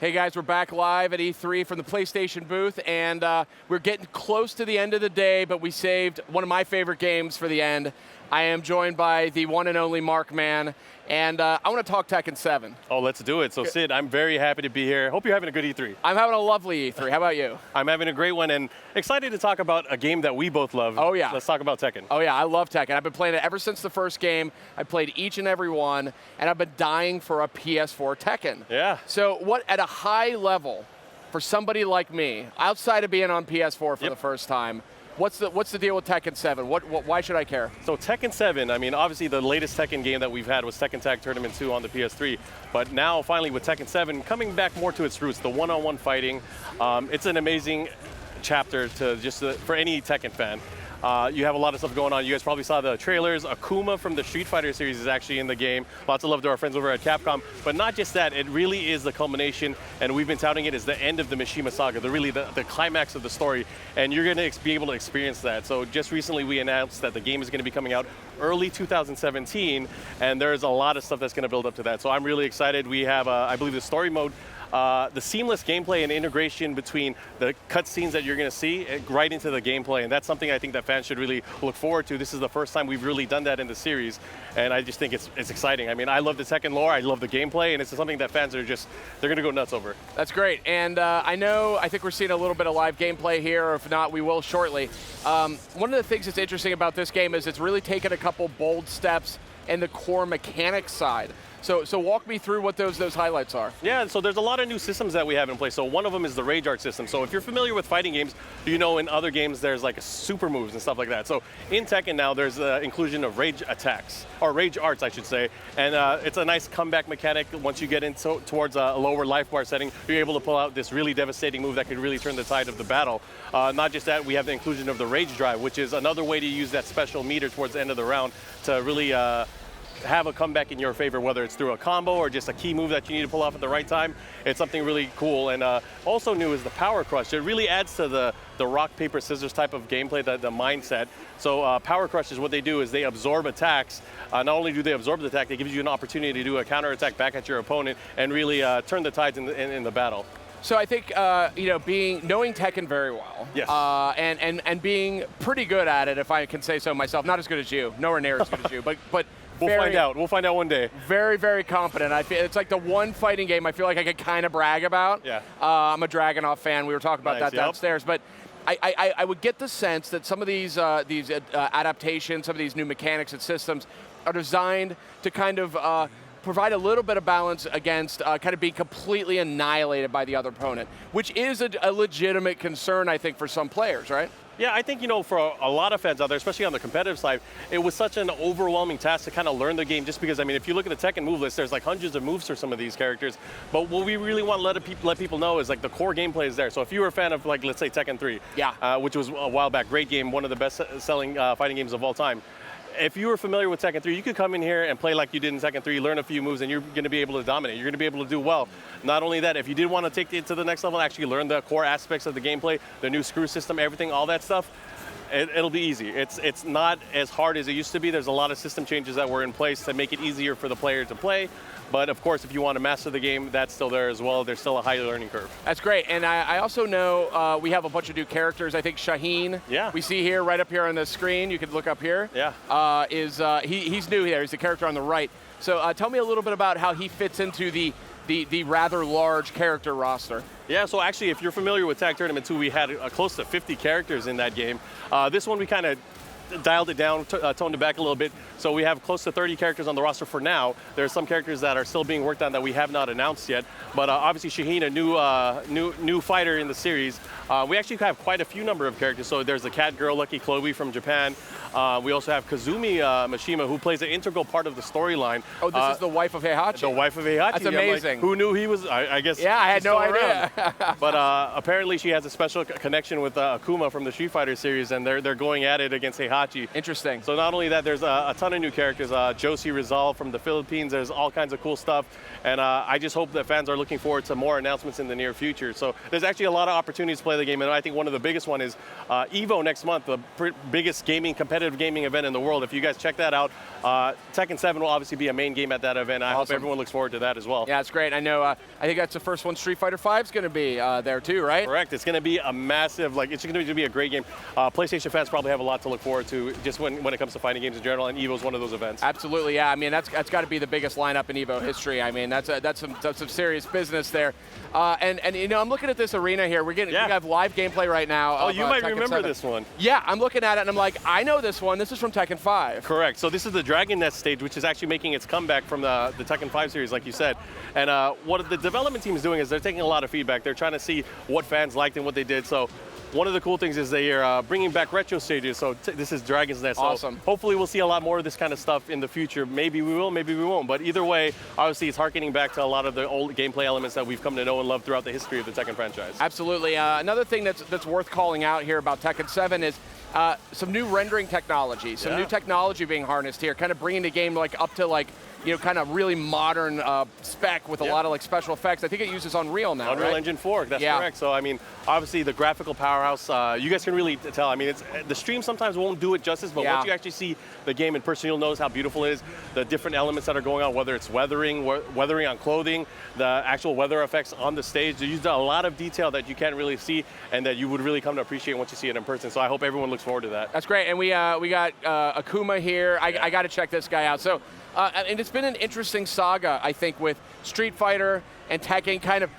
Hey guys, we're back live at E3 from the PlayStation booth, and we're getting close to the end of the day, but we saved one of my favorite games for the end. I am joined by the one and only Mark Man, and I want to talk Tekken 7. Oh, let's do it. So Sid, I'm very happy to be here. Hope you're having a good E3. I'm having a lovely E3. How about you? I'm having a great one, and excited to talk about a game that we both love. Oh yeah. Let's talk about Tekken. Oh yeah, I love Tekken. I've been playing it ever since the first game. I played each and every one, and I've been dying for a PS4 Tekken. Yeah. So what, at a high level, for somebody like me, outside of being on PS4 for the first time, what's the deal with Tekken 7? Why should I care? So Tekken 7, I mean, obviously the latest Tekken game that we've had was Tekken Tag Tournament 2 on the PS3, but now finally with Tekken 7 coming back more to its roots, the one-on-one fighting, it's an amazing chapter to for any Tekken fan. You have a lot of stuff going on. You guys probably saw the trailers. Akuma from the Street Fighter series is actually in the game. Lots of love to our friends over at Capcom. But not just that, it really is the culmination, and we've been touting it as the end of the Mishima saga, the climax of the story, and you're going to be able to experience that. So just recently we announced that the game is going to be coming out early 2017, and there's a lot of stuff that's going to build up to that. So I'm really excited. We have, I believe, the story mode, the seamless gameplay and integration between the cutscenes that you're going to see right into the gameplay, and that's something I think that fans should really look forward to. This is the first time we've really done that in the series, and I just think it's exciting. I mean, I love the Tekken lore, I love the gameplay, and it's something that fans are they're going to go nuts over. That's great, and I think we're seeing a little bit of live gameplay here, or if not, we will shortly. One of the things that's interesting about this game is it's really taken a couple bold steps in the core mechanics side. So walk me through what those highlights are. Yeah, so there's a lot of new systems that we have in place. So one of them is the Rage Art system. So if you're familiar with fighting games, you know in other games there's like super moves and stuff like that. So in Tekken now there's the inclusion of Rage attacks, or Rage Arts I should say, and it's a nice comeback mechanic. Once you get towards a lower life bar setting, you're able to pull out this really devastating move that could really turn the tide of the battle. Not just that, we have the inclusion of the Rage Drive, which is another way to use that special meter towards the end of the round to really have a comeback in your favor, whether it's through a combo or just a key move that you need to pull off at the right time. It's something really cool. And also new is the Power Crush. It really adds to the rock, paper, scissors type of gameplay, the mindset. So Power Crush is what they do is they absorb attacks. Not only do they absorb the attack, it gives you an opportunity to do a counter attack back at your opponent and really turn the tides in the battle. So I think knowing Tekken very well, yes. and being pretty good at it, if I can say so myself. Not as good as you, nowhere near as good as you, but we'll find out. We'll find out one day. Very, very competent. I feel it's like the one fighting game I feel like I could kind of brag about. Yeah. I'm a Dragunov fan. We were talking about that downstairs, but I would get the sense that some of these adaptations, some of these new mechanics and systems are designed to kind of provide a little bit of balance against kind of being completely annihilated by the other opponent, which is a legitimate concern, I think, for some players, right? Yeah, I think, for a lot of fans out there, especially on the competitive side, it was such an overwhelming task to kind of learn the game just because, I mean, if you look at the Tekken move list, there's like hundreds of moves for some of these characters, but what we really want to let people know is like the core gameplay is there. So if you were a fan of, like, let's say Tekken 3, which was a while back, great game, one of the best-selling fighting games of all time, if you were familiar with Tekken 3, you could come in here and play like you did in Tekken 3, learn a few moves, and you're going to be able to dominate. You're going to be able to do well. Not only that, if you did want to take it to the next level, actually learn the core aspects of the gameplay, the new screw system, everything, all that stuff, it'll be easy. It's not as hard as it used to be. There's a lot of system changes that were in place to make it easier for the player to play. But of course, if you want to master the game, that's still there as well. There's still a high learning curve. That's great. And I also know we have a bunch of new characters. I think Shaheen, we see here, right up here on the screen. You can look up here. Yeah. He's new here. He's the character on the right. So tell me a little bit about how he fits into the rather large character roster. Yeah, so actually, if you're familiar with Tag Tournament 2, we had close to 50 characters in that game. This one, we kind of dialed it down, toned it back a little bit. So we have close to 30 characters on the roster for now. There are some characters that are still being worked on that we have not announced yet. But obviously Shaheen, a new fighter in the series. We actually have quite a few number of characters. So there's the cat girl, Lucky Chloe from Japan. We also have Kazumi Mishima, who plays an integral part of the storyline. Oh, this is the wife of Heihachi. The wife of Heihachi. That's amazing. Like, who knew he was, I guess. Yeah, I had no idea. But apparently she has a special connection with Akuma from the Street Fighter series, and they're going at it against Heihachi. Interesting. So not only that, there's a ton of new characters. Josie Rizal from the Philippines. There's all kinds of cool stuff. And I just hope that fans are looking forward to more announcements in the near future. So there's actually a lot of opportunities to play the game. And I think one of the biggest one is EVO next month, the biggest gaming competitive competitive gaming event in the world. If you guys check that out, Tekken 7 will obviously be a main game at that event. I hope everyone looks forward to that as well. Yeah, it's great. I know, I think that's the first one Street Fighter 5 is going to be there too, right? Correct. It's going to be a massive, it's going to be a great game. PlayStation fans probably have a lot to look forward to just when it comes to fighting games in general, and EVO is one of those events. Absolutely, yeah. I mean, that's got to be the biggest lineup in EVO history. I mean, that's some serious business there. And you know, I'm looking at this arena here. We have live gameplay right now. Oh, you might Tekken remember 7. this one. Yeah, I'm looking at it and I'm like, I know this one. This is from Tekken 5. Correct. So this is the Dragon Nest stage, which is actually making its comeback from the Tekken 5 series, like you said. And what the development team is doing is they're taking a lot of feedback. They're trying to see what fans liked and what they did. So one of the cool things is they are bringing back retro stages. So this is Dragon's Nest. Awesome. So hopefully we'll see a lot more of this kind of stuff in the future. Maybe we will, maybe we won't. But either way, obviously it's harkening back to a lot of the old gameplay elements that we've come to know and love throughout the history of the Tekken franchise. Absolutely. Another thing that's worth calling out here about Tekken 7 is some new rendering technology, some new technology being harnessed here, kind of bringing the game up to kind of really modern spec with a lot of special effects. I think it uses Unreal now, Unreal right? Engine 4, that's correct. So I mean, obviously the graphical powerhouse, you guys can really tell. I mean, the stream sometimes won't do it justice, but once you actually see the game in person, you'll notice how beautiful it is, the different elements that are going on, whether it's weathering on clothing, the actual weather effects on the stage. They used a lot of detail that you can't really see and that you would really come to appreciate once you see it in person. So I hope everyone looks forward to that. That's great, and we got Akuma here. I got to check this guy out. So. And it's been an interesting saga, I think, with Street Fighter and Tekken kind of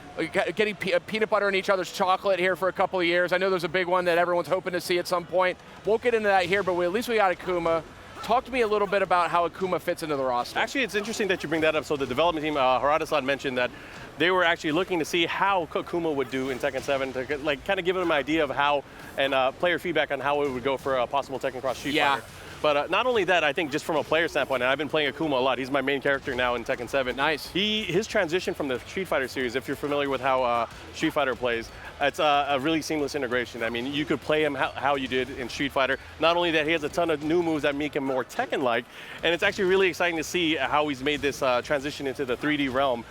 getting peanut butter in each other's chocolate here for a couple of years. I know there's a big one that everyone's hoping to see at some point. Won't get into that here, but at least we got Akuma. Talk to me a little bit about how Akuma fits into the roster. Actually, it's interesting that you bring that up. So the development team, Harada-san mentioned that they were actually looking to see how Akuma would do in Tekken 7 to kind of give them an idea of how and player feedback on how it would go for a possible Tekken Cross Street Fighter. But not only that, I think just from a player standpoint, and I've been playing Akuma a lot. He's my main character now in Tekken 7. Nice. His transition from the Street Fighter series, if you're familiar with how Street Fighter plays, it's a really seamless integration. I mean, you could play him how you did in Street Fighter. Not only that, he has a ton of new moves that make him more Tekken-like, and it's actually really exciting to see how he's made this transition into the 3D realm.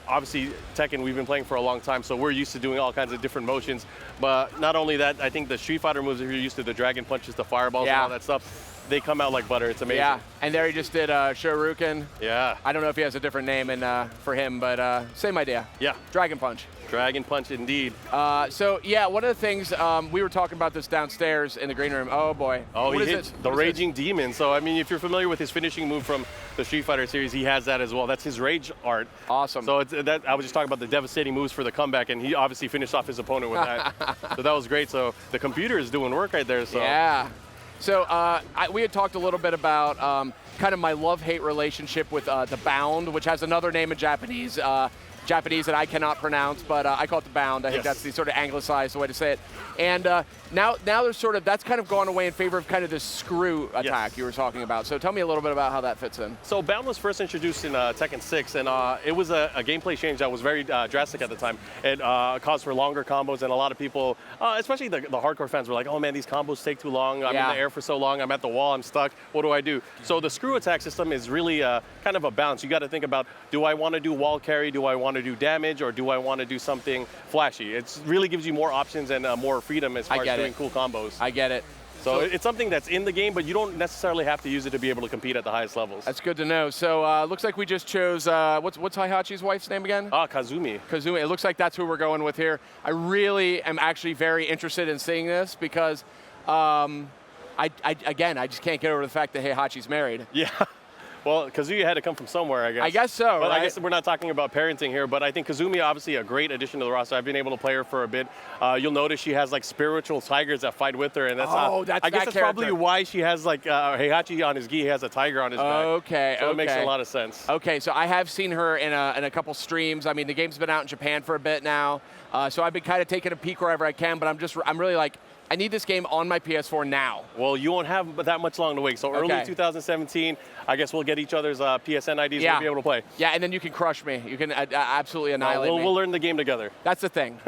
Obviously, Tekken, we've been playing for a long time, so we're used to doing all kinds of different motions. But not only that, I think the Street Fighter moves, if you're used to the dragon punches, the fireballs, and all that stuff, they come out like butter. It's amazing. Yeah, and there he just did Shoryuken. Yeah. I don't know if he has a different name for him, but same idea. Yeah. Dragon Punch. Dragon Punch, indeed. So, yeah, one of the things, we were talking about this downstairs in the green room. Oh, boy. Oh, he hit the Raging Demon. So, I mean, if you're familiar with his finishing move from the Street Fighter series, he has that as well. That's his Rage art. Awesome. So, I was just talking about the devastating moves for the comeback, and he obviously finished off his opponent with that. So, that was great. So, the computer is doing work right there. So. Yeah. So, we had talked a little bit about kind of my love-hate relationship with the Bound, which has another name in Japanese that I cannot pronounce, but I call it the Bound. I think that's the sort of anglicized way to say it. And now there's sort of, that's kind of gone away in favor of kind of this screw attack you were talking about. So tell me a little bit about how that fits in. So Bound was first introduced in Tekken 6, and it was a gameplay change that was very drastic at the time. It caused for longer combos, and a lot of people, especially the hardcore fans, were like, oh man, these combos take too long. I'm in the air for so long. I'm at the wall. I'm stuck. What do I do? So the screw attack system is really kind of a balance. You got to think about, do I want to do wall carry? Do I want to do damage, or do I want to do something flashy? It really gives you more options and more freedom as far as doing cool combos. I get it. So it's something that's in the game, but you don't necessarily have to use it to be able to compete at the highest levels. That's good to know. So looks like we just chose, what's Heihachi's wife's name again? Kazumi. Kazumi. It looks like that's who we're going with here. I really am actually very interested in seeing this because, I just can't get over the fact that Heihachi's married. Yeah. Well, Kazuya had to come from somewhere, I guess. I guess so, But right? I guess we're not talking about parenting here, but I think Kazumi, obviously a great addition to the roster. I've been able to play her for a bit. You'll notice she has like spiritual tigers that fight with her, and that's I guess that's probably why she has like Heihachi on his gi, he has a tiger on his back. Okay, so it makes a lot of sense. Okay, so I have seen her in a couple streams. I mean, the game's been out in Japan for a bit now, so I've been kind of taking a peek wherever I can, but I'm really like, I need this game on my PS4 now. Well, you won't have that much long to wait. So early 2017, I guess we'll get each other's PSN IDs and we'll be able to play. Yeah, and then you can crush me. You can absolutely annihilate me. We'll learn the game together. That's the thing.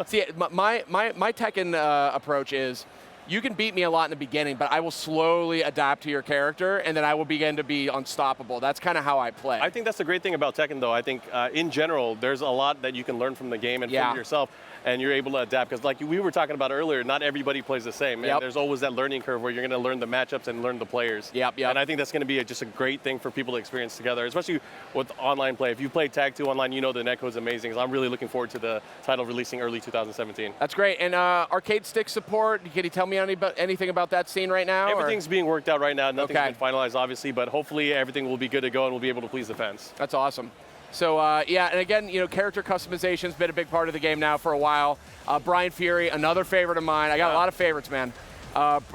See, my Tekken approach is, you can beat me a lot in the beginning, but I will slowly adapt to your character, and then I will begin to be unstoppable. That's kind of how I play. I think that's the great thing about Tekken, though. I think in general, there's a lot that you can learn from the game and from yourself, and you're able to adapt. Because like we were talking about earlier, not everybody plays the same. And there's always that learning curve where you're going to learn the matchups and learn the players. And I think that's going to be just a great thing for people to experience together, especially with online play. If you play Tag 2 online, you know the netcode is amazing. So I'm really looking forward to the title releasing early 2017. That's great. And arcade stick support, can you tell me anything about that scene right now? Everything's being worked out right now. Nothing's been finalized, obviously, but hopefully everything will be good to go and we'll be able to please the fans. That's awesome. So yeah, and again, character customization's been a big part of the game now for a while. Brian Fury, another favorite of mine. I got a lot of favorites, man.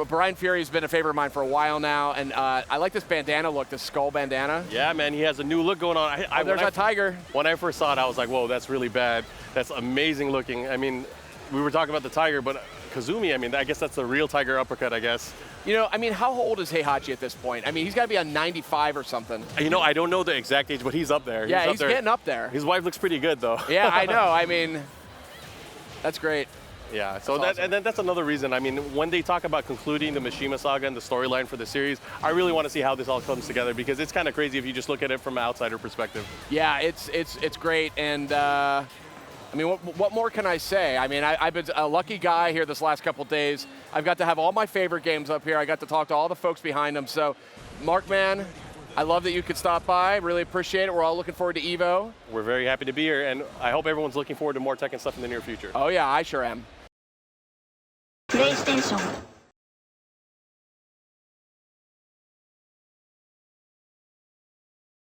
Brian Fury has been a favorite of mine for a while now, and I like this bandana look, this skull bandana. Yeah, man, he has a new look going on. There's that tiger. When I first saw it, I was like, whoa, that's really bad. That's amazing looking. I mean, we were talking about the tiger, but Kazumi, I mean, I guess that's the real tiger uppercut, I guess. I mean, how old is Heihachi at this point? I mean, he's got to be on 95 or something. I don't know the exact age, but he's up there. Yeah, he's getting up there. His wife looks pretty good, though. Yeah, I know. I mean, that's great. Yeah, so awesome. And then that's another reason. I mean, when they talk about concluding the Mishima saga and the storyline for the series, I really want to see how this all comes together because it's kind of crazy if you just look at it from an outsider perspective. Yeah, it's great, and I mean, what more can I say? I mean, I've been a lucky guy here this last couple days. I've got to have all my favorite games up here. I got to talk to all the folks behind them. So, Mark, man, I love that you could stop by. Really appreciate it. We're all looking forward to EVO. We're very happy to be here, and I hope everyone's looking forward to more Tekken stuff in the near future. Oh, yeah, I sure am. PlayStation